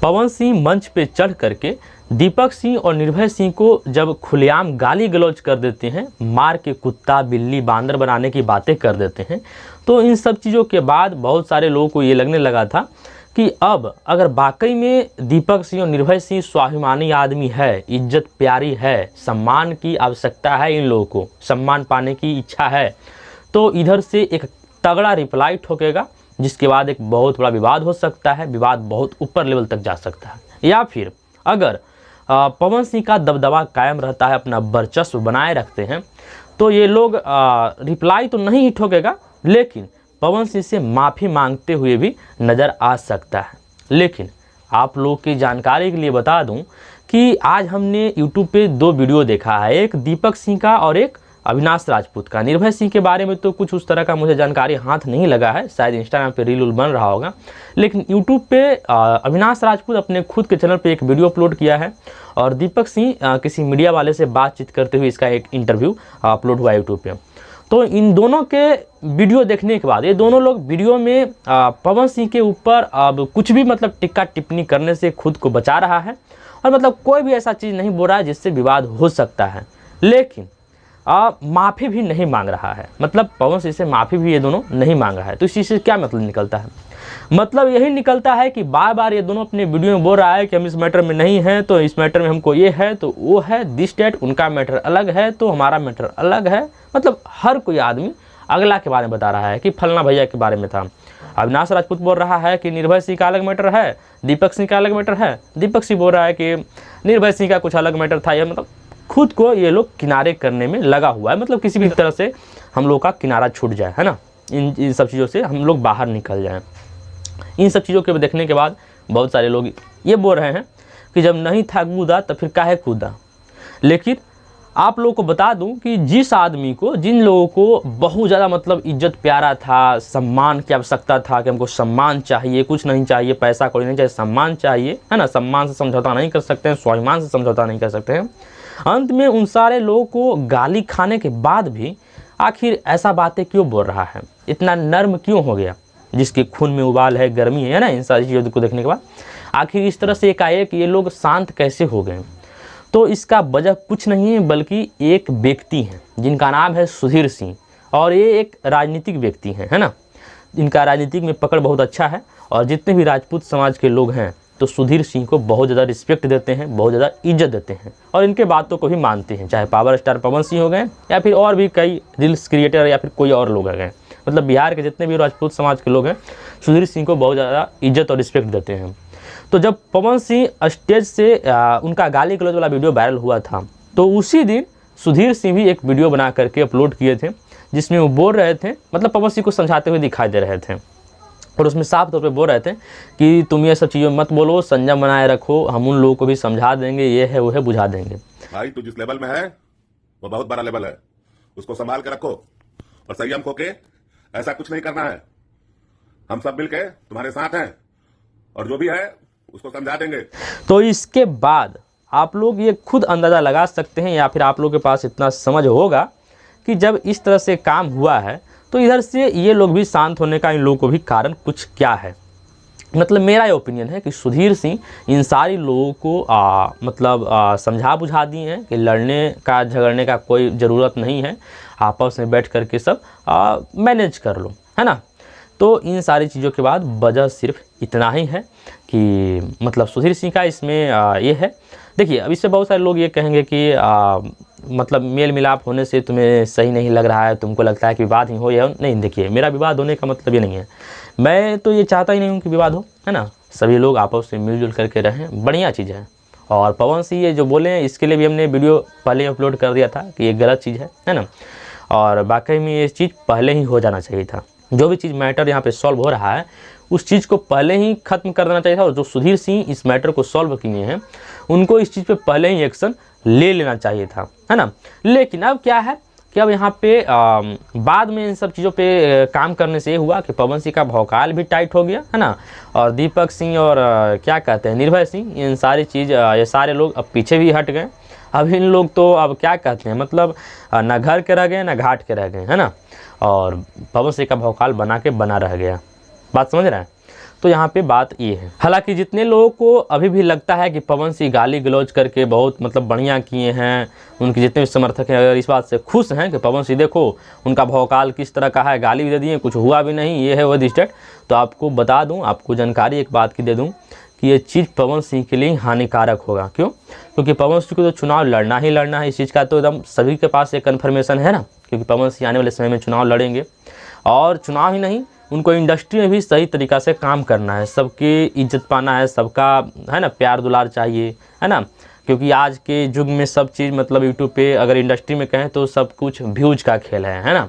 पवन सिंह मंच पे चढ़ करके दीपक सिंह और निर्भय सिंह को जब खुलेआम गाली गलौज कर देते हैं, मार के कुत्ता बिल्ली बांदर बनाने की बातें कर देते हैं, तो इन सब चीज़ों के बाद बहुत सारे लोगों को ये लगने लगा था कि अब अगर वाकई में दीपक सिंह और निर्भय सिंह स्वाभिमानी आदमी है, इज्जत प्यारी है, सम्मान की आवश्यकता है, इन लोगों को सम्मान पाने की इच्छा है, तो इधर से एक तगड़ा रिप्लाई ठोकेगा, जिसके बाद एक बहुत बड़ा विवाद हो सकता है, विवाद बहुत ऊपर लेवल तक जा सकता है। या फिर अगर पवन सिंह का दबदबा कायम रहता है, अपना वर्चस्व बनाए रखते हैं, तो ये लोग रिप्लाई तो नहीं ही ठोकेगा, लेकिन पवन सिंह से माफ़ी मांगते हुए भी नज़र आ सकता है। लेकिन आप लोग की जानकारी के लिए बता दूं कि आज हमने YouTube पे 2 वीडियो देखा है, एक दीपक सिंह का और एक अविनाश राजपूत का। निर्भय सिंह के बारे में तो कुछ उस तरह का मुझे जानकारी हाथ नहीं लगा है, शायद इंस्टाग्राम पे रील बन रहा होगा, लेकिन यूट्यूब पे अविनाश राजपूत अपने खुद के चैनल पे एक वीडियो अपलोड किया है और दीपक सिंह किसी मीडिया वाले से बातचीत करते हुए इसका एक इंटरव्यू अपलोड हुआ यूट्यूब पे। तो इन दोनों के वीडियो देखने के बाद ये दोनों लोग वीडियो में पवन सिंह के ऊपर अब कुछ भी मतलब टिक्का टिप्पणी करने से खुद को बचा रहा है और मतलब कोई भी ऐसा चीज़ नहीं बोल रहा है जिससे विवाद हो सकता है, लेकिन माफ़ी भी नहीं मांग रहा है। मतलब पवन सिंह से माफ़ी भी ये दोनों नहीं मांग रहा है। तो इस चीज़ से क्या मतलब निकलता है? मतलब यही निकलता है कि बार बार ये दोनों अपने वीडियो में बोल रहा है कि हम इस मैटर में नहीं हैं, तो इस मैटर में हमको ये है तो वो है, दिस डेट, उनका मैटर अलग है तो हमारा मैटर अलग है। मतलब हर कोई आदमी अगला के बारे में बता रहा है कि फलना भैया के बारे में था। अविनाश राजपूत बोल रहा है कि निर्भय सिंह का अलग मैटर है, दीपक सिंह का अलग मैटर है, दीपक सिंह बोल रहा है कि निर्भय सिंह का कुछ अलग मैटर था। ये मतलब खुद को ये लोग किनारे करने में लगा हुआ है, मतलब किसी भी तरह से हम लोग का किनारा छूट जाए, है ना, इन सब चीज़ों से हम लोग बाहर निकल जाएं। इन सब चीज़ों के देखने के बाद बहुत सारे लोग ये बोल रहे हैं कि जब नहीं था कूदा तो फिर काहे कूदा। लेकिन आप लोगों को बता दूं कि जिस आदमी को, जिन लोगों को बहुत ज़्यादा मतलब इज्जत प्यारा था, सम्मान की आवश्यकता था कि हमको सम्मान चाहिए, कुछ नहीं चाहिए, पैसा कोई नहीं चाहिए, सम्मान चाहिए, है ना, सम्मान से समझौता नहीं कर सकते हैं, स्वाभिमान से समझौता नहीं कर सकते हैं, अंत में उन सारे लोगों को गाली खाने के बाद भी आखिर ऐसा बातें क्यों बोल रहा है, इतना नर्म क्यों हो गया, जिसके खून में उबाल है, गर्मी है ना, इन सारी चीज़ों को देखने के बाद आखिर इस तरह से एकाएक ये लोग शांत कैसे हो गए? तो इसका वजह कुछ नहीं है बल्कि एक व्यक्ति हैं जिनका नाम है सुधीर सिंह, और ये एक राजनीतिक व्यक्ति हैं, है ना, इनका राजनीतिक में पकड़ बहुत अच्छा है और जितने भी राजपूत समाज के लोग हैं तो सुधीर सिंह को बहुत ज़्यादा रिस्पेक्ट देते हैं, बहुत ज़्यादा इज्जत देते हैं और इनके बातों को भी मानते हैं, चाहे पावर स्टार पवन सिंह हो गए या फिर और भी कई रील्स क्रिएटर या फिर कोई और लोग आ गए। मतलब बिहार के जितने भी राजपूत समाज के लोग हैं सुधीर सिंह को बहुत ज़्यादा इज्जत और रिस्पेक्ट देते हैं। तो जब पवन सिंह स्टेज से उनका गाली गलौज वाला वीडियो वायरल हुआ था, तो उसी दिन सुधीर सिंह भी एक वीडियो बना करके अपलोड किए थे जिसमें वो बोल रहे थे, मतलब पवन सिंह को समझाते हुए दिखाई दे रहे थे और उसमें साफ तौर पे बोल रहे थे कि तुम ये सब चीज़ों मत बोलो, संयम बनाए रखो, हम उन लोगों को भी समझा देंगे, ये है वो है, बुझा देंगे। भाई तू जिस लेवल में है वो बहुत बड़ा लेवल है, उसको संभाल के रखो और संयम खो के ऐसा कुछ नहीं करना है। हम सब मिलके तुम्हारे साथ हैं और जो भी है उसको समझा देंगे। तो इसके बाद आप लोग ये खुद अंदाज़ा लगा सकते हैं या फिर आप लोग के पास इतना समझ होगा कि जब इस तरह से काम हुआ है तो इधर से ये लोग भी शांत होने का इन लोगों को भी कारण कुछ क्या है। मतलब मेरा ये ओपिनियन है कि सुधीर सिंह इन सारी लोगों को समझा बुझा दिए हैं कि लड़ने का झगड़ने का कोई ज़रूरत नहीं है, आपस में बैठ करके सब मैनेज कर लो, है ना। तो इन सारी चीज़ों के बाद वजह सिर्फ इतना ही है कि मतलब सुधीर सिंह का इसमें ये है। देखिए अब इससे बहुत सारे लोग ये कहेंगे कि मतलब मेल मिलाप होने से तुम्हें सही नहीं लग रहा है, तुमको लगता है कि विवाद ही हो या नहीं। देखिए मेरा विवाद होने का मतलब ये नहीं है, मैं तो ये चाहता ही नहीं हूँ कि विवाद हो, है ना, सभी लोग आपस में मिलजुल करके रहें, बढ़िया चीज़ है। और पवन सिंह ये जो बोले हैं इसके लिए भी हमने वीडियो पहले अपलोड कर दिया था कि ये गलत चीज़ है ना, और वाकई में ये चीज़ पहले ही हो जाना चाहिए था। जो भी चीज़ मैटर यहाँ पे सॉल्व हो रहा है उस चीज़ को पहले ही ख़त्म कर देना चाहिए था, और जो सुधीर सिंह इस मैटर को सॉल्व किए हैं उनको इस चीज़ पे पहले ही एक्शन ले लेना चाहिए था, है ना। लेकिन अब क्या है कि अब यहाँ पे बाद में इन सब चीज़ों पे काम करने से ये हुआ कि पवन सिंह का भौकाल भी टाइट हो गया, है ना, और दीपक सिंह और क्या कहते हैं निर्भय सिंह, इन सारी चीज़ ये सारे लोग अब पीछे भी हट गए। अब इन लोग तो अब क्या कहते हैं, मतलब ना घर के रह गए ना घाट के रह गए, है ना, और पवन सिंह का भौकाल बना के बना रह गया। बात समझ रहे हैं? तो यहाँ पे बात ये है। हालांकि जितने लोगों को अभी भी लगता है कि पवन सिंह गाली गलौज करके बहुत मतलब बढ़िया किए हैं, उनके जितने भी समर्थक हैं अगर इस बात से खुश हैं कि पवन सिंह देखो उनका भौकाल किस तरह का है, गाली भी दे दिए, कुछ हुआ भी नहीं, ये है वो दिस डेट, तो आपको बता दूँ, आपको जानकारी एक बात की दे दूँ कि ये चीज़ पवन सिंह के लिए हानिकारक होगा। क्यों? क्योंकि पवन सिंह को तो चुनाव लड़ना ही लड़ना है, इस चीज़ का तो एकदम सभी के पास एक कन्फर्मेशन है ना, क्योंकि पवन सिंह आने वाले समय में चुनाव लड़ेंगे। और चुनाव ही नहीं, उनको इंडस्ट्री में भी सही तरीक़ा से काम करना है, सबकी इज्जत पाना है, सबका है ना प्यार दुलार चाहिए, है ना, क्योंकि आज के युग में सब चीज़ मतलब यूट्यूब पे अगर इंडस्ट्री में कहें तो सब कुछ व्यूज का खेल है ना।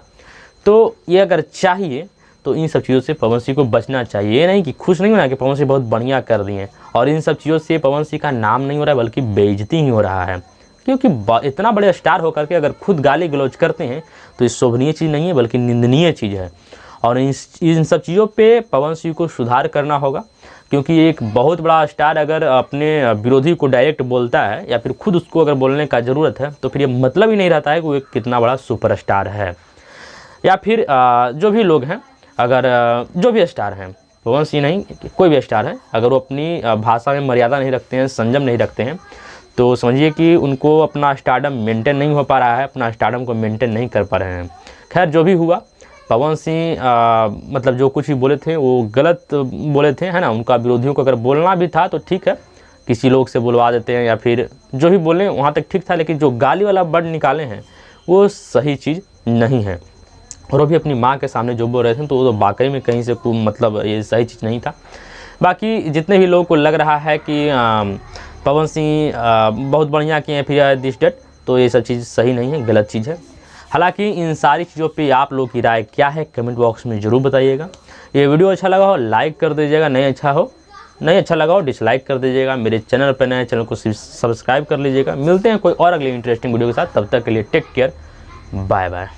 तो ये अगर चाहिए तो इन सब चीज़ों से पवन सिंह को बचना चाहिए। ये नहीं कि खुश नहीं होना कि पवन सिंह बहुत बढ़िया कर दिए, और इन सब चीज़ों से पवन सिंह का नाम नहीं हो रहा है बल्कि बेइज्जती ही हो रहा है। क्योंकि इतना बड़े स्टार होकर के अगर खुद गाली गलौज करते हैं तो ये शोभनीय चीज़ नहीं है बल्कि निंदनीय चीज़ है। और इन सब चीज़ों पे पवन सिंह को सुधार करना होगा, क्योंकि एक बहुत बड़ा स्टार अगर अपने विरोधी को डायरेक्ट बोलता है या फिर खुद उसको अगर बोलने का ज़रूरत है तो फिर ये मतलब ही नहीं रहता है कि वो एक कितना बड़ा सुपरस्टार है। या फिर जो भी लोग हैं, अगर जो भी स्टार हैं, पवन सिंह नहीं कोई भी स्टार है, अगर वो अपनी भाषा में मर्यादा नहीं रखते हैं, संयम नहीं रखते हैं, तो समझिए कि उनको अपना स्टारडम मेंटेन नहीं हो पा रहा है, अपना स्टारडम को मेंटेन नहीं कर पा रहे हैं। खैर जो भी हुआ, पवन सिंह मतलब जो कुछ भी बोले थे वो गलत बोले थे, है ना। उनका विरोधियों को अगर बोलना भी था तो ठीक है, किसी लोग से बुलवा देते हैं या फिर जो भी बोले वहाँ तक ठीक था, लेकिन जो गाली वाला वर्ड निकाले हैं वो सही चीज़ नहीं है। और वो भी अपनी माँ के सामने जो बोल रहे थे तो वो तो वाकई में कहीं से मतलब ये सही चीज़ नहीं था। बाकी जितने भी लोगों को लग रहा है कि पवन सिंह बहुत बढ़िया किए हैं फिर दिस डेट, तो ये सब चीज़ सही नहीं है, गलत चीज़ है। हालांकि इन सारी चीज़ों पे आप लोग की राय क्या है कमेंट बॉक्स में ज़रूर बताइएगा। ये वीडियो अच्छा लगा हो लाइक कर दीजिएगा, नहीं अच्छा लगा हो डिसलाइक कर दीजिएगा। मेरे चैनल पर नए चैनल को सब्सक्राइब कर लीजिएगा। मिलते हैं कोई और अगले इंटरेस्टिंग वीडियो के साथ, तब तक के लिए टेक केयर, बाय बाय।